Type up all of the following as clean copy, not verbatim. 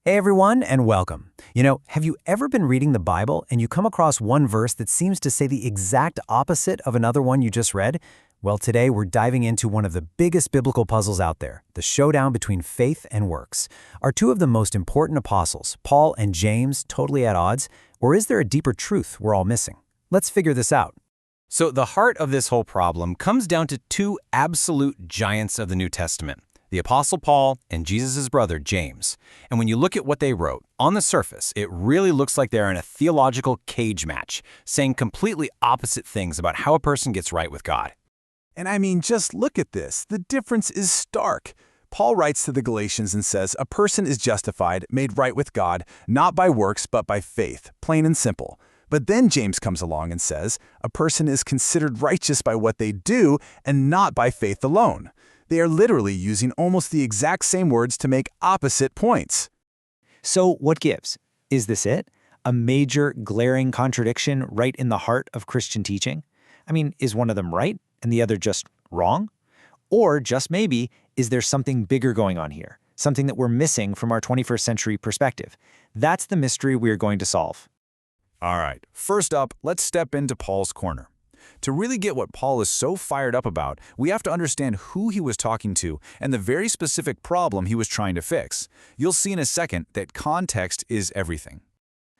Hey everyone, and welcome. Have you ever been reading the Bible and you come across one verse that seems to say the exact opposite of another one you just read? Well, today we're diving into one of the biggest biblical puzzles out there, the showdown between faith and works. Are two of the most important apostles, Paul and James, totally at odds? Or is there a deeper truth we're all missing? Let's figure this out. So the heart of this whole problem comes down to two absolute giants of the New Testament, the Apostle Paul and Jesus' brother James. And when you look at what they wrote, on the surface, it really looks like they're in a theological cage match, saying completely opposite things about how a person gets right with God. And I mean, just look at this. The difference is stark. Paul writes to the Galatians and says, a person is justified, made right with God, not by works, but by faith, plain and simple. But then James comes along and says, a person is considered righteous by what they do and not by faith alone. They are literally using almost the exact same words to make opposite points. So what gives? Is this it? A major, glaring contradiction right in the heart of Christian teaching? I mean, is one of them right and the other just wrong? Or just maybe, is there something bigger going on here? Something that we're missing from our 21st century perspective? That's the mystery we're going to solve. All right, first up, let's step into Paul's corner. To really get what Paul is so fired up about, we have to understand who he was talking to and the very specific problem he was trying to fix. You'll see in a second that context is everything.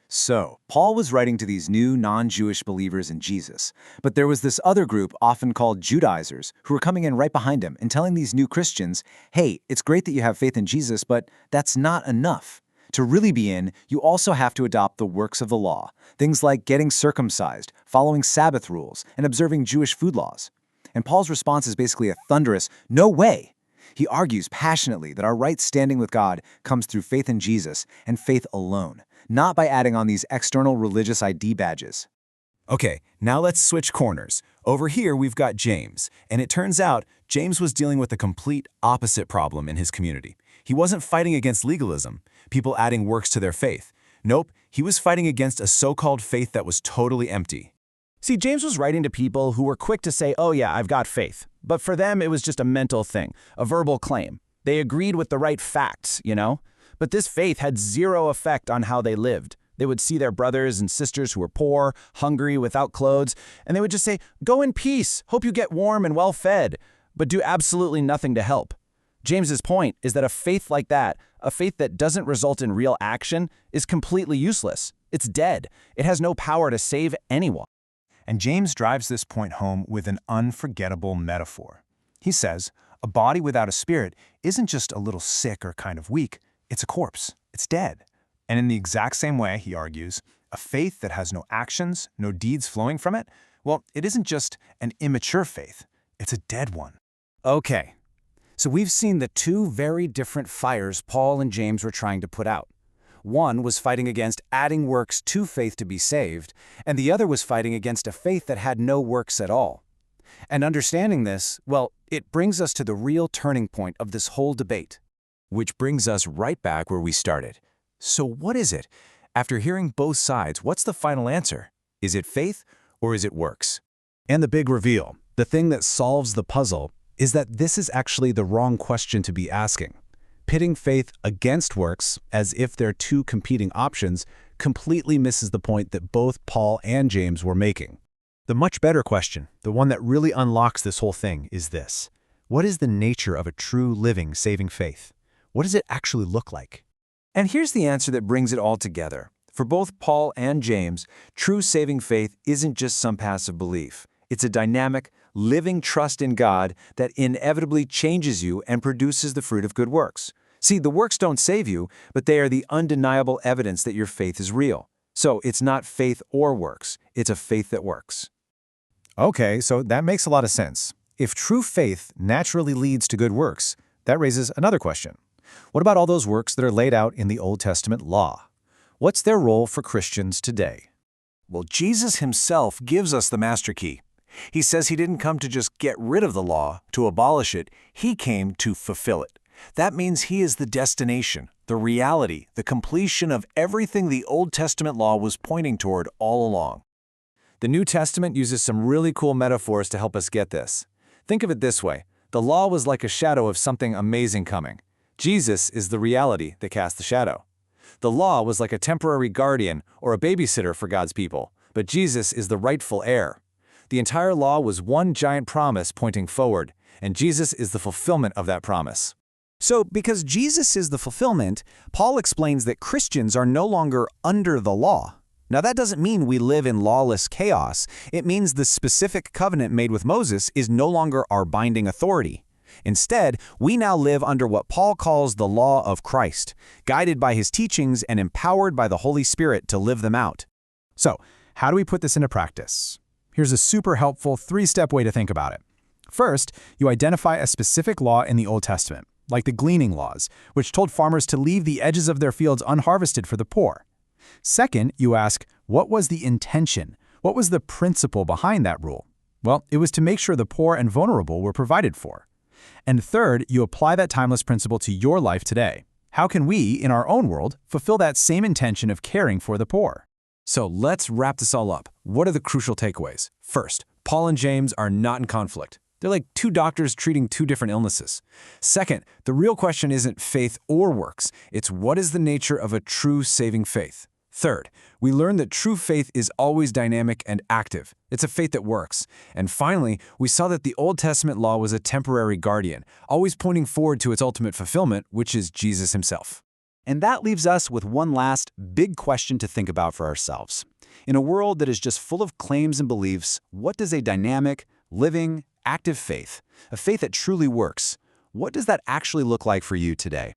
So, Paul was writing to these new non-Jewish believers in Jesus, but there was this other group often called Judaizers who were coming in right behind him and telling these new Christians, hey, it's great that you have faith in Jesus, but that's not enough. To really be in, you also have to adopt the works of the law, things like getting circumcised, following Sabbath rules, and observing Jewish food laws. And Paul's response is basically a thunderous, no way! He argues passionately that our right standing with God comes through faith in Jesus and faith alone, not by adding on these external religious ID badges. Okay, now let's switch corners. Over here we've got James, and it turns out James was dealing with a complete opposite problem in his community. He wasn't fighting against legalism, people adding works to their faith. Nope, he was fighting against a so-called faith that was totally empty. See, James was writing to people who were quick to say, oh yeah, I've got faith. But for them, it was just a mental thing, a verbal claim. They agreed with the right facts, But this faith had zero effect on how they lived. They would see their brothers and sisters who were poor, hungry, without clothes, and they would just say, go in peace, hope you get warm and well fed, but do absolutely nothing to help. James's point is that a faith like that, a faith that doesn't result in real action, is completely useless. It's dead. It has no power to save anyone. And James drives this point home with an unforgettable metaphor. He says, a body without a spirit isn't just a little sick or kind of weak, it's a corpse. It's dead. And in the exact same way, he argues, a faith that has no actions, no deeds flowing from it, well, it isn't just an immature faith, it's a dead one. Okay, so we've seen the two very different fires Paul and James were trying to put out. One was fighting against adding works to faith to be saved, and the other was fighting against a faith that had no works at all. And understanding this, well, it brings us to the real turning point of this whole debate. Which brings us right back where we started. So what is it? After hearing both sides, what's the final answer? Is it faith or is it works? And the big reveal, the thing that solves the puzzle, is that this is actually the wrong question to be asking. Pitting faith against works, as if they're two competing options, completely misses the point that both Paul and James were making. The much better question, the one that really unlocks this whole thing, is this. What is the nature of a true, living, saving faith? What does it actually look like? And here's the answer that brings it all together. For both Paul and James, true saving faith isn't just some passive belief. It's a dynamic, living trust in God that inevitably changes you and produces the fruit of good works. See, the works don't save you, but they are the undeniable evidence that your faith is real. So it's not faith or works, it's a faith that works. Okay, so that makes a lot of sense. If true faith naturally leads to good works, that raises another question. What about all those works that are laid out in the Old Testament law? What's their role for Christians today? Well, Jesus himself gives us the master key. He says he didn't come to just get rid of the law, to abolish it. He came to fulfill it. That means he is the destination, the reality, the completion of everything the Old Testament law was pointing toward all along. The New Testament uses some really cool metaphors to help us get this. Think of it this way. The law was like a shadow of something amazing coming. Jesus is the reality that casts the shadow. The law was like a temporary guardian or a babysitter for God's people, but Jesus is the rightful heir. The entire law was one giant promise pointing forward, and Jesus is the fulfillment of that promise. So, because Jesus is the fulfillment, Paul explains that Christians are no longer under the law. Now, that doesn't mean we live in lawless chaos. It means the specific covenant made with Moses is no longer our binding authority. Instead, we now live under what Paul calls the law of Christ, guided by his teachings and empowered by the Holy Spirit to live them out. So, how do we put this into practice? Here's a super helpful 3-step way to think about it. First, you identify a specific law in the Old Testament, like the gleaning laws, which told farmers to leave the edges of their fields unharvested for the poor. Second, you ask, what was the intention? What was the principle behind that rule? Well, it was to make sure the poor and vulnerable were provided for. And third, you apply that timeless principle to your life today. How can we, in our own world, fulfill that same intention of caring for the poor? So let's wrap this all up. What are the crucial takeaways? First, Paul and James are not in conflict. They're like two doctors treating two different illnesses. Second, the real question isn't faith or works. It's what is the nature of a true saving faith? Third, we learn that true faith is always dynamic and active. It's a faith that works. And finally, we saw that the Old Testament law was a temporary guardian, always pointing forward to its ultimate fulfillment, which is Jesus himself. And that leaves us with one last big question to think about for ourselves. In a world that is just full of claims and beliefs, what does a dynamic, living, active faith, a faith that truly works, what does that actually look like for you today?